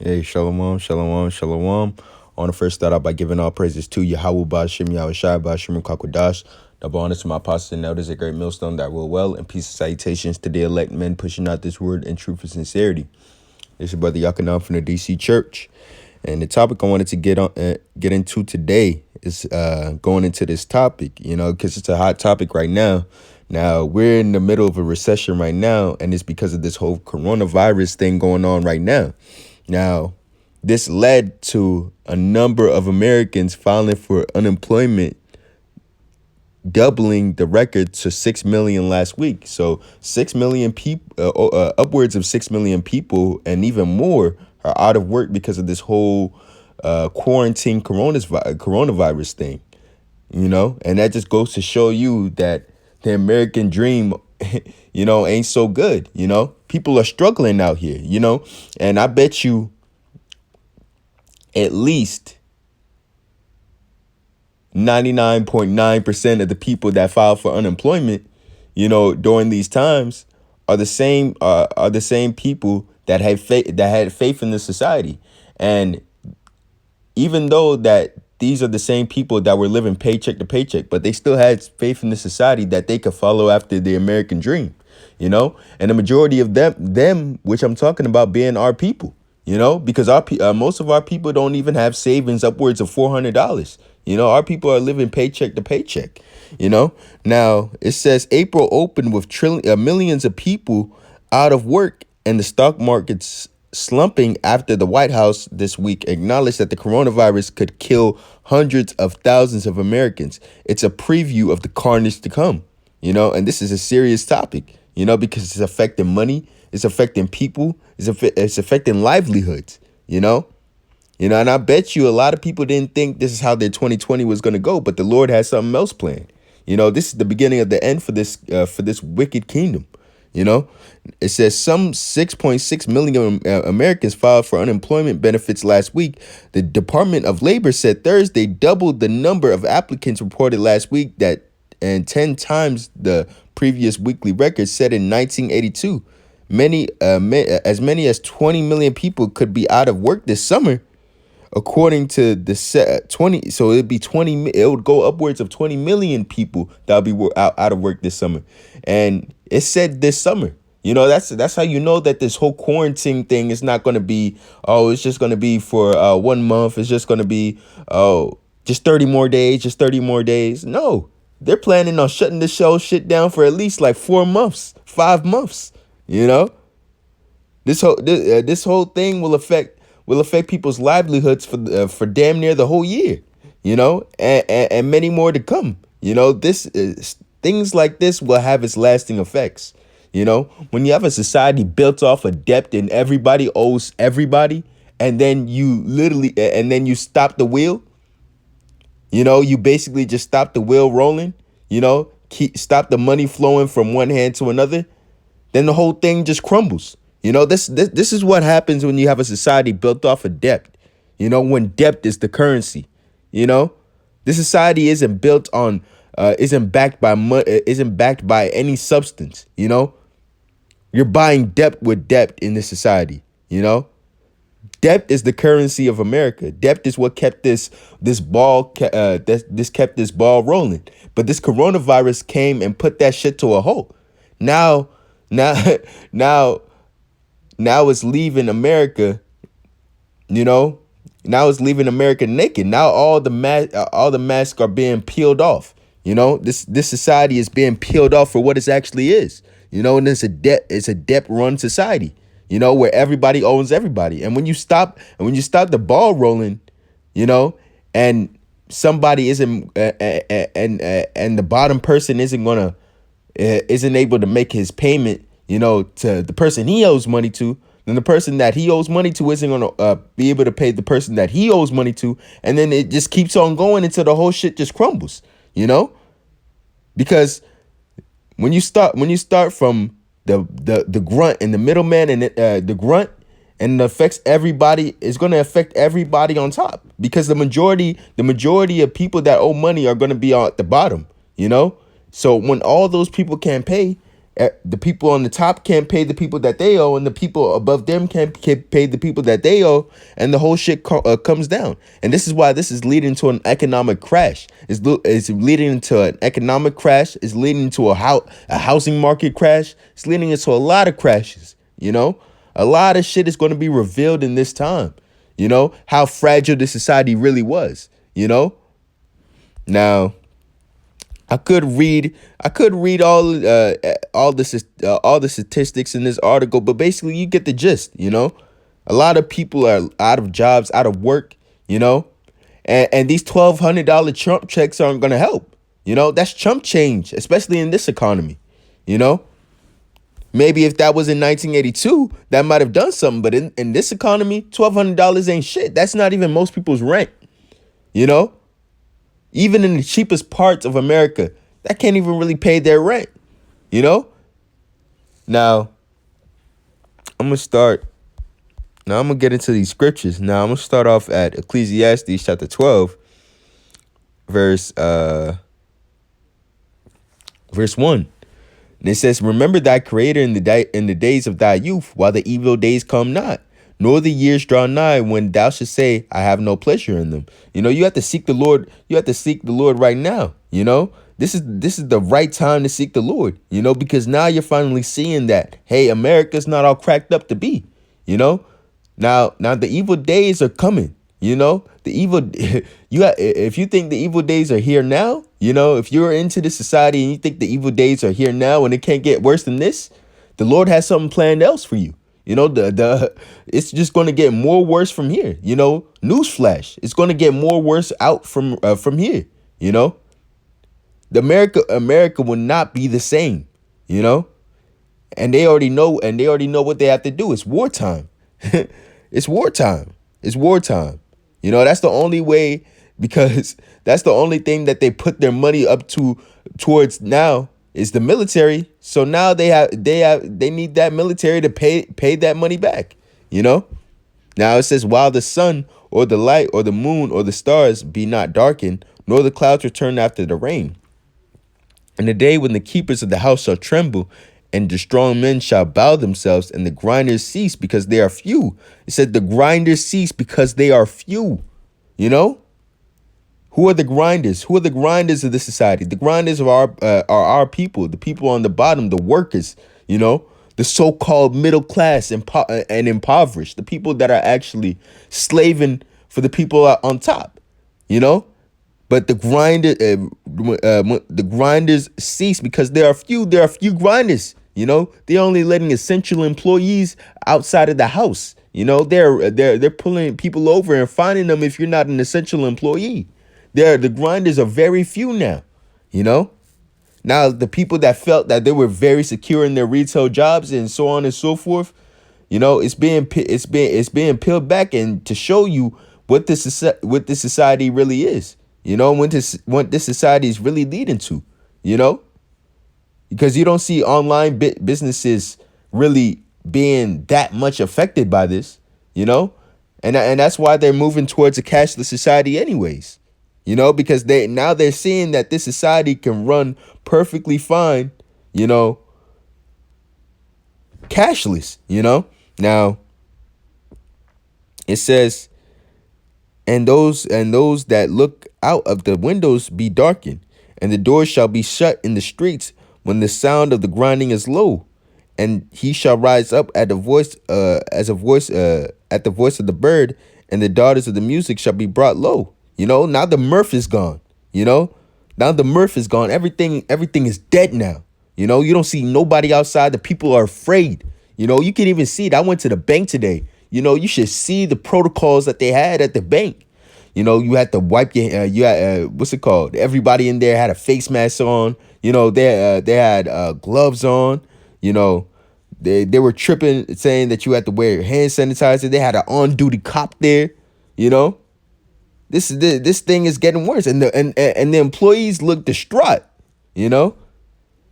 Hey, shalom, shalom, shalom. I want to first start out by giving all praises to Yahweh Bashim, Yahweh Shai Bashim Kakwadash. Double honors to my apostles and elders, a great millstone that will well, and peace and salutations to the elect men pushing out this word in truth and sincerity. This is Brother Yakanan from the DC Church. And the topic I wanted to get into today is going into this topic, because it's a hot topic right now. Now, we're in the middle of a recession right now, and it's because of this whole coronavirus thing going on right now. Now, this led to a number of Americans filing for unemployment, doubling the record to 6 million last week. So 6 million people, upwards of 6 million people and even more are out of work because of this whole quarantine coronavirus thing, and that just goes to show you that the American dream, ain't so good. People are struggling out here, and I bet you at least 99.9% of the people that file for unemployment, during these times are the same people that had faith in the society. And even though that these are the same people that were living paycheck to paycheck, but they still had faith in the society that they could follow after the American dream, and the majority of them, which I'm talking about being our people, because most of our people don't even have savings upwards of $400. Our people are living paycheck to paycheck. Now it says April opened with millions of people out of work and the stock market's slumping after the White House this week acknowledged that the coronavirus could kill hundreds of thousands of Americans. It's a preview of the carnage to come, and this is a serious topic, because it's affecting money, it's affecting people, it's affecting livelihoods, and I bet you a lot of people didn't think this is how their 2020 was going to go, but the Lord has something else planned. This is the beginning of the end for this wicked kingdom. It says some 6.6 million Americans filed for unemployment benefits last week. The Department of Labor said Thursday doubled the number of applicants reported last week and 10 times the previous weekly record set in 1982. As many as 20 million people could be out of work this summer, according to the 20. So it'd be 20. It would go upwards of 20 million people that'll be out of work this summer, and it said this summer. That's how you know that this whole quarantine thing is not going to be, it's just going to be for 1 month. It's just going to be, just 30 more days, just 30 more days. No, they're planning on shutting the shit down for at least like 4 months, 5 months. This whole thing will affect people's livelihoods for damn near the whole year, and many more to come. Things like this will have its lasting effects. When you have a society built off of debt and everybody owes everybody, and then you stop the wheel, you basically just stop the wheel rolling, stop the money flowing from one hand to another, then the whole thing just crumbles. This is what happens when you have a society built off of debt. When debt is the currency. This society isn't built on, isn't backed by isn't backed by any substance. You're buying debt with debt in this society. Debt is the currency of America. Debt is what kept this ball kept this ball rolling. But this coronavirus came and put that shit to a halt. Now it's leaving America, now it's leaving America naked. Now all the masks are being peeled off. This society is being peeled off for what it actually is. And it's a debt run society, where everybody owns everybody. And when you stop the ball rolling, and somebody isn't and the bottom person isn't able to make his payment, to the person he owes money to, then the person that he owes money to isn't going to be able to pay the person that he owes money to. And then it just keeps on going until the whole shit just crumbles, because when you start from the grunt and the middleman and the grunt, and it affects everybody, it's going to affect everybody on top, because the majority of people that owe money are going to be at the bottom, So when all those people can't pay, The people on the top can't pay the people that they owe, and the people above them can't pay the people that they owe, and the whole shit comes down. And this is why this is leading to an economic crash. It's leading to an economic crash. It's leading to a housing market crash. It's leading into a lot of crashes. You know, a lot of shit is going to be revealed in this time. You know, how fragile this society really was. You know, now I could read all the statistics in this article, but basically you get the gist. You know, a lot of people are out of jobs, out of work. You know, and these $1,200 Trump checks aren't going to help. You know, that's chump change, especially in this economy. You know. Maybe if that was in 1982, that might have done something. But in this economy, $1,200 ain't shit. That's not even most people's rent. You know, even in the cheapest parts of America, that can't even really pay their rent. You know, now I'm gonna get into these scriptures. Now I'm gonna start off at Ecclesiastes chapter 12, verse 1. And it says, remember thy creator in the days of thy youth, while the evil days come not, nor the years draw nigh, when thou shalt say, I have no pleasure in them. You know, you have to seek the Lord. You have to seek the Lord right now. You know, this is the right time to seek the Lord, you know, because now you're finally seeing that, hey, America's not all cracked up to be, you know, now the evil days are coming. You know, if you think the evil days are here now, you know, if you're into this society and you think the evil days are here now and it can't get worse than this, the Lord has something planned else for you. You know, it's just going to get more worse from here. You know, newsflash, it's going to get more worse out from here. You know, America will not be the same. You know, and they already know what they have to do. It's wartime. It's wartime. It's wartime. You know, that's the only way, because that's the only thing that they put their money up towards now is the military. So now they need that military to pay that money back. You know, now it says, while the sun or the light or the moon or the stars be not darkened, nor the clouds return after the rain. In the day when the keepers of the house shall tremble, and the strong men shall bow themselves, and the grinders cease because they are few. It said the grinders cease because they are few. You know? Who are the grinders? Who are the grinders of this society? The grinders are our people, the people on the bottom, the workers, you know? The so-called middle class and impoverished, the people that are actually slaving for the people on top, you know? But the grinders cease because there are few grinders. You know, they're only letting essential employees outside of the house. You know, they're pulling people over and finding them if you're not an essential employee. The grinders are very few now. You know, now the people that felt that they were very secure in their retail jobs and so on and so forth. You know, it's being peeled back and to show you what this society really is. You know, what this society is really leading to. You know. Because you don't see online businesses really being that much affected by this, you know, and that's why they're moving towards a cashless society, anyways, you know, because they're seeing that this society can run perfectly fine, you know, cashless, you know. Now it says, and those that look out of the windows be darkened, and the doors shall be shut in the streets, when the sound of the grinding is low, and he shall rise up at the voice at the voice of the bird, and the daughters of the music shall be brought low. You know, now the mirth is gone. You know, now the mirth is gone. Everything is dead now. You know, you don't see nobody outside. The people are afraid. You know, you can even see it. I went to the bank today. You know, you should see the protocols that they had at the bank. You know, you had to wipe your you had what's it called? Everybody in there had a face mask on. You know, they had gloves on. You know, they were tripping, saying that you had to wear hand sanitizer. They had an on-duty cop there. You know, this thing is getting worse, and the employees look distraught. You know,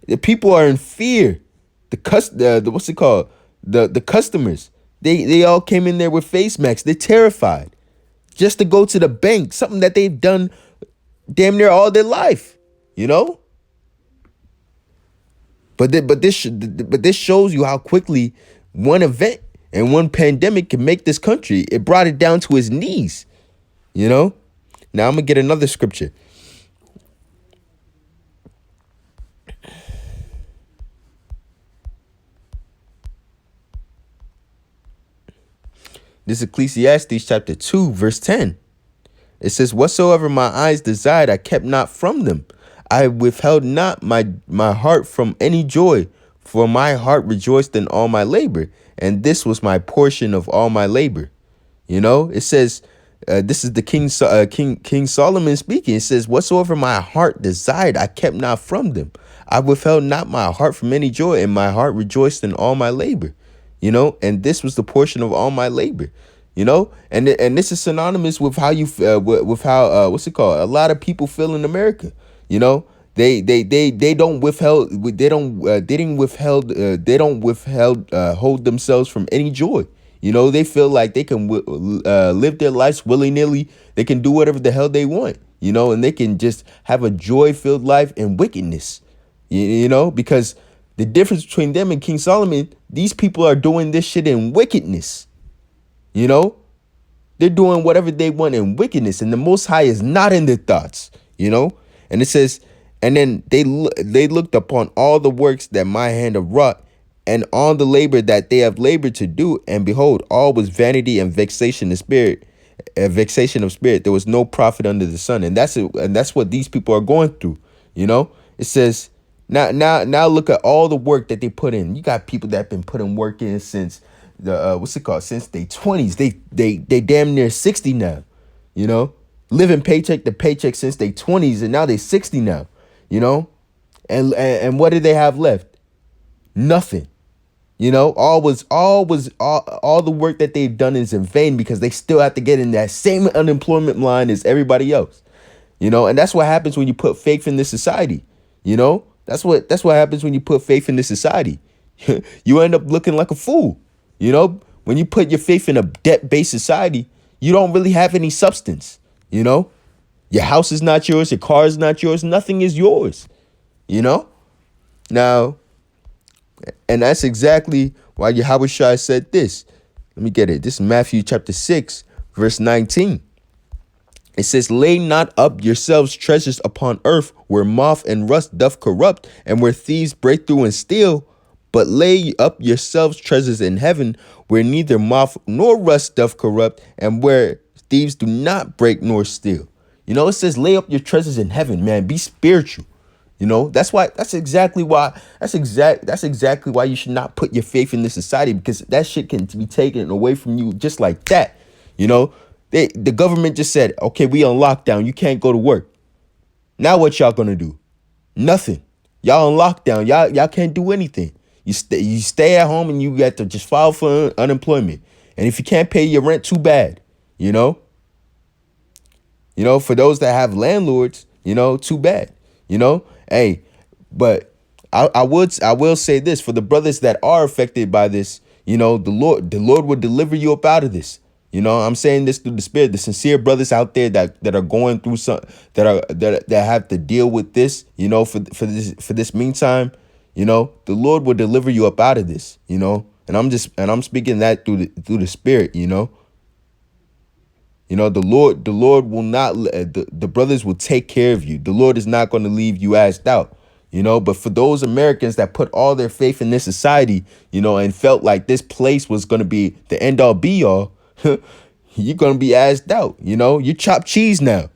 the people are in fear. The what's it called? The customers, they all came in there with face masks. They're terrified just to go to the bank, something that they've done damn near all their life. You know. But this shows you how quickly one event and one pandemic can make this country. It brought it down to its knees. You know. Now I'm gonna get another scripture. This is Ecclesiastes chapter 2, verse 10. It says, whatsoever my eyes desired, I kept not from them. I withheld not my heart from any joy, for my heart rejoiced in all my labor, and this was my portion of all my labor. You know, it says, this is the King Solomon speaking. It says, whatsoever my heart desired, I kept not from them. I withheld not my heart from any joy, and my heart rejoiced in all my labor. You know, and this was the portion of all my labor. You know, and this is synonymous with how you with how what's it called? A lot of people feel in America. You know, they don't withheld they don't withheld hold themselves from any joy. You know, they feel like they can live their lives willy-nilly. They can do whatever the hell they want, you know, and they can just have a joy-filled life in wickedness, you know, because the difference between them and King Solomon, these people are doing this shit in wickedness, you know. They're doing whatever they want in wickedness, and the Most High is not in their thoughts, you know. And it says, and then they looked upon all the works that my hand have wrought, and on the labor that they have labored to do, and behold, all was vanity and vexation of spirit, vexation of spirit. There was no profit under the sun, and that's what these people are going through. You know, it says now look at all the work that they put in. You got people that have been putting work in since the what's it called? Since their 20s. They damn near 60 now. You know, living paycheck to paycheck since their 20s, and now they're 60 now. You know, and what did they have left? Nothing. You know, all the work that they've done is in vain because they still have to get in that same unemployment line as everybody else. You know, and that's what happens when you put faith in this society. You know, that's what happens when you put faith in this society. You end up looking like a fool. You know, when you put your faith in a debt-based society, you don't really have any substance. You know, your house is not yours, your car is not yours, nothing is yours. You know, now. And that's exactly why Yahushua said this. Let me get it. This is Matthew chapter 6, verse 19. It says, lay not up yourselves treasures upon earth where moth and rust doth corrupt and where thieves break through and steal, but lay up yourselves treasures in heaven where neither moth nor rust doth corrupt and where thieves do not break nor steal. You know, it says lay up your treasures in heaven, man. Be spiritual. You know, that's exactly why you should not put your faith in this society, because that shit can be taken away from you just like that. You know, the government just said, okay, we on lockdown. You can't go to work. Now what y'all gonna do? Nothing. Y'all on lockdown. Y'all can't do anything. You stay at home and you got to just file for unemployment. And if you can't pay your rent, too bad. You know, for those that have landlords, you know, too bad. You know, hey, but I will say this for the brothers that are affected by this. You know, the Lord will deliver you up out of this. You know, I'm saying this through the Spirit. The sincere brothers out there that are going through that have to deal with this. You know, for this meantime, you know, the Lord will deliver you up out of this. You know, and I'm speaking that through the Spirit. You know. You know, the Lord will not, the brothers will take care of you. The Lord is not going to leave you asked out, you know. But for those Americans that put all their faith in this society, you know, and felt like this place was going to be the end all be all, you're going to be asked out. You know, you chop cheese now.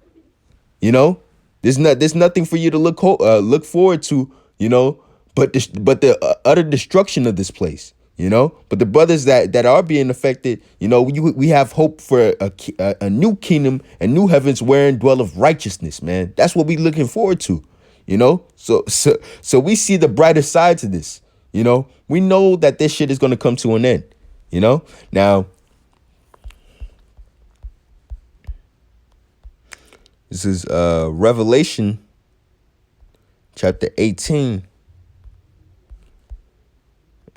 You know, there's nothing for you to look forward to, you know, but the utter destruction of this place. You know, but the brothers that are being affected, you know, we have hope for a new kingdom and new heavens wherein dwelleth righteousness, man. That's what we looking forward to, you know. So we see the brighter side to this, you know. We know that this shit is going to come to an end, you know. Now, this is Revelation chapter 18.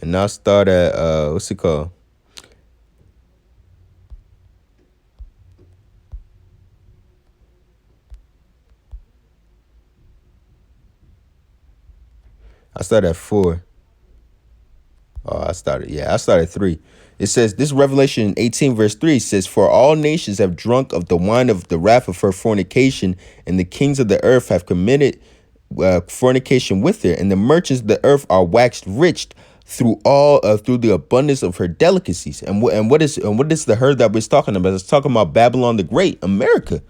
And I'll start at, what's it called? I started at 4. I started 3. It says, this Revelation 18 verse 3 says, for all nations have drunk of the wine of the wrath of her fornication, and the kings of the earth have committed fornication with her, and the merchants of the earth are waxed rich through the abundance of her delicacies. What is the her that we're talking about? It's talking about Babylon the Great, America.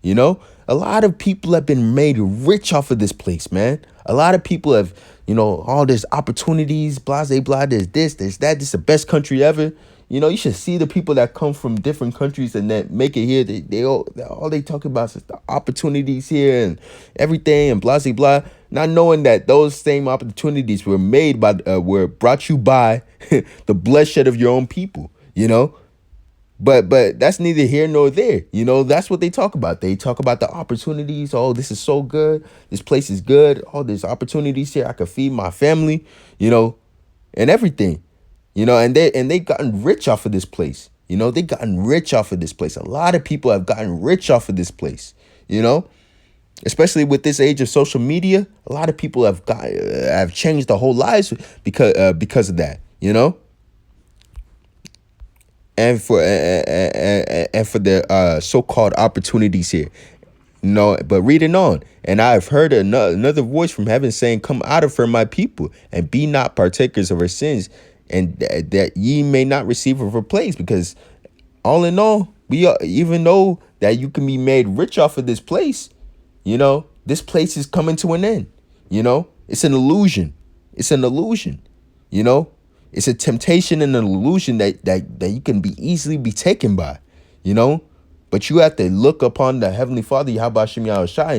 You know, a lot of people have been made rich off of this place, man. A lot of people have, all these opportunities, blah, blah, blah, there's this, there's that. This is the best country ever. You should see the people that come from different countries and that make it here. All they talk about is the opportunities here and everything and blah, blah, blah. Not knowing that those same opportunities were brought you by the bloodshed of your own people. But that's neither here nor there. That's what they talk about. They talk about the opportunities. Oh, this is so good. This place is good. Oh, there's opportunities here. I could feed my family, and everything. And they gotten rich off of this place. They gotten rich off of this place. A lot of people have gotten rich off of this place. Especially with this age of social media, a lot of people have changed their whole lives because of that. And for the so-called opportunities here. But reading on, and I have heard another voice from heaven saying, come out of her, my people, and be not partakers of her sins, and that ye may not receive of her plagues. Because all in all, even though that you can be made rich off of this place, this place is coming to an end. It's an illusion. It's an illusion. It's a temptation and an illusion that you can easily be taken by. But you have to look upon the Heavenly Father, Yahweh Shem Yahushai,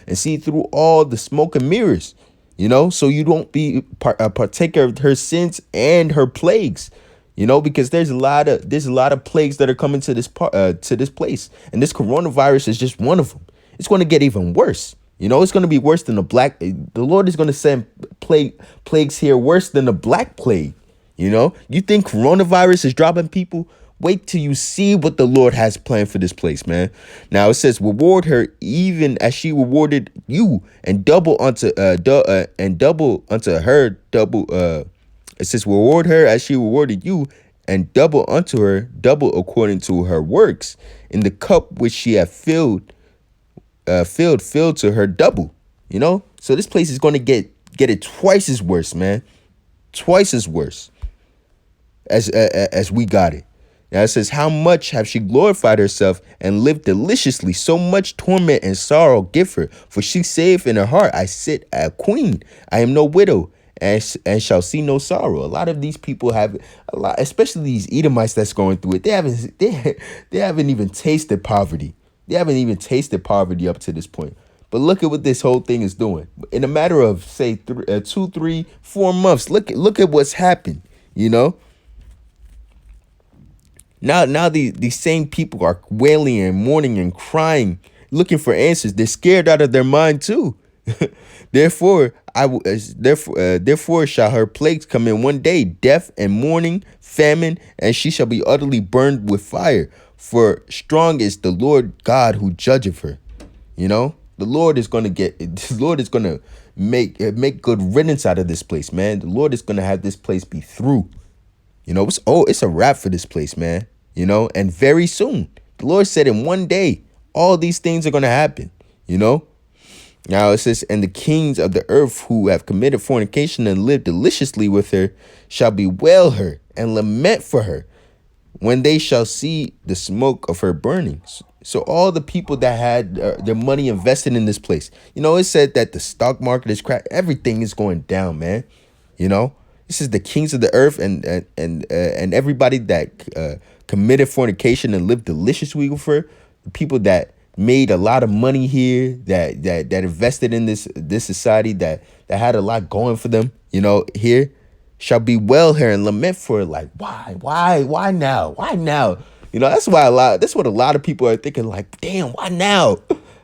and see through all the smoke and mirrors, so you don't be a partaker of her sins and her plagues, because there's a lot of plagues that are coming to this place, and this coronavirus is just one of them. It's going to get even worse. It's going to be worse than the Lord is going to send plagues here worse than the Black Plague. You think coronavirus is dropping people? Wait till you see what the Lord has planned for this place, man. Now it says, reward her even as she rewarded you, and double unto her double. It says, reward her as she rewarded you, and double unto her double according to her works. In the cup which she hath filled to her double. So this place is going to get it twice as worse, man. Twice as worse as we got it. Now it says, how much have she glorified herself and lived deliciously? So much torment and sorrow give her. For she saith in her heart, I sit a queen. I am no widow, and shall see no sorrow. A lot of these people have a lot, especially these Edomites that's going through it. They haven't even tasted poverty. They haven't even tasted poverty up to this point. But look at what this whole thing is doing. In a matter of, say, 2, 3, 4 months, look at what's happened, Now these same people are wailing and mourning and crying, looking for answers. They're scared out of their mind too. Therefore shall her plagues come in one day, death and mourning, famine, and she shall be utterly burned with fire. For strong is the Lord God who judgeth her. The Lord is going to make good riddance out of this place, man. The Lord is going to have this place be through. It's a wrap for this place, man. And very soon, the Lord said in one day, all these things are going to happen, Now it says, and the kings of the earth who have committed fornication and lived deliciously with her shall bewail her and lament for her when they shall see the smoke of her burning. So all the people that had their money invested in this place, it said that the stock market is crashed. Everything is going down, man. This is the kings of the earth and everybody that committed fornication and lived deliciously with her. The people that made a lot of money here, that invested in this society, that had a lot going for them, here, shall bewail her and lament for her. Like, why now? That's what a lot of people are thinking. Like, damn, why now?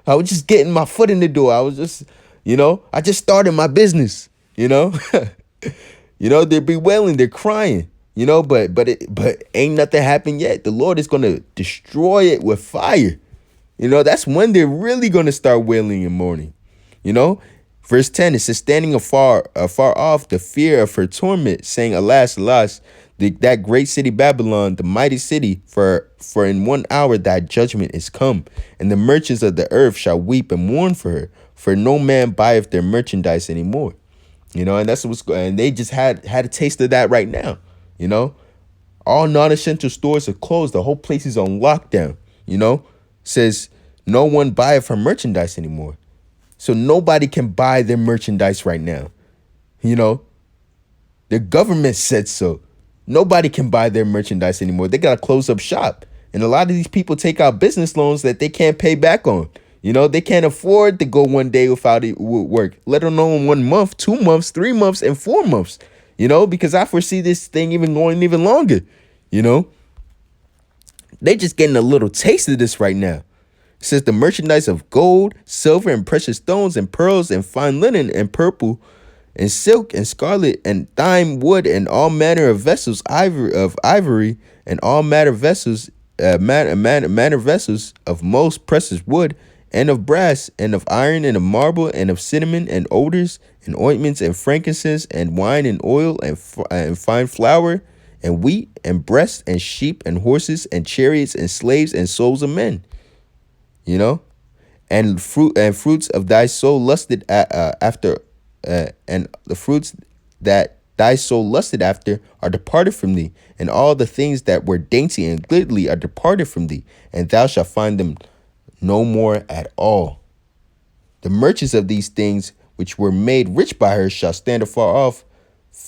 I was just getting my foot in the door. I was just, I just started my business. They're bewailing, they're crying. But ain't nothing happened yet. The Lord is gonna destroy it with fire. That's when they're really gonna start wailing and mourning. Verse 10, it says, standing afar off, the fear of her torment, saying, alas, alas, that great city Babylon, the mighty city, for in 1 hour thy judgment is come, and the merchants of the earth shall weep and mourn for her, for no man buyeth their merchandise anymore. And that's what's going. And they just had a taste of that right now. You know, all non-essential stores are closed. The whole place is on lockdown. Says no one buyeth her merchandise anymore. So nobody can buy their merchandise right now. The government said so. Nobody can buy their merchandise anymore. They got to close up shop. And a lot of these people take out business loans that they can't pay back on. They can't afford to go one day without it work, let alone 1 month, 2 months, 3 months, and 4 months, because I foresee this thing even going even longer. They just getting a little taste of this right now. It says the merchandise of gold, silver, and precious stones, and pearls, and fine linen, and purple, and silk, and scarlet, and thyme wood, and all manner of vessels ivory, and all manner vessels, manner vessels of most precious wood, and of brass, and of iron, and of marble, and of cinnamon, and odors, and ointments, and frankincense, and wine, and oil, and fine flour, and wheat, and breasts, and sheep, and horses, and chariots, and slaves, and souls of men. And fruits of thy soul lusted after, and the fruits that thy soul lusted after are departed from thee, and all the things that were dainty and goodly are departed from thee, and thou shalt find them no more at all. The merchants of these things which were made rich by her shall stand afar off,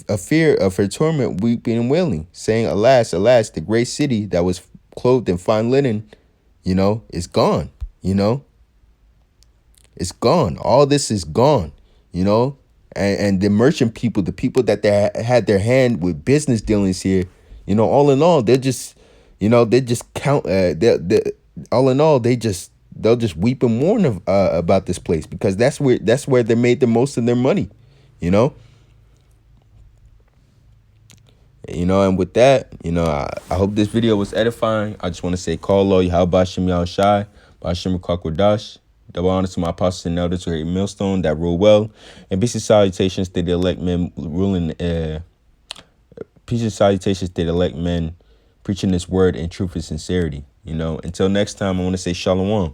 a fear of her torment, weeping and wailing, saying, alas, alas, the great city that was clothed in fine linen, is gone. It's gone. All this is gone. And the merchant people, the people that they had their hand with business dealings here, all in all, they're just, they just count. All in all, they'll just weep and mourn about this place, because that's where they made the most of their money. And with that, I hope this video was edifying. I just want to say, call lo, Yahweh Shem Yahushai, Ba'ashem Kakwadash. Double honor to my apostles and elders who are a millstone that rule well. And peace and salutations to the elect men ruling. Peace and salutations to the elect men preaching this word in truth and sincerity. Until next time, I want to say shalom.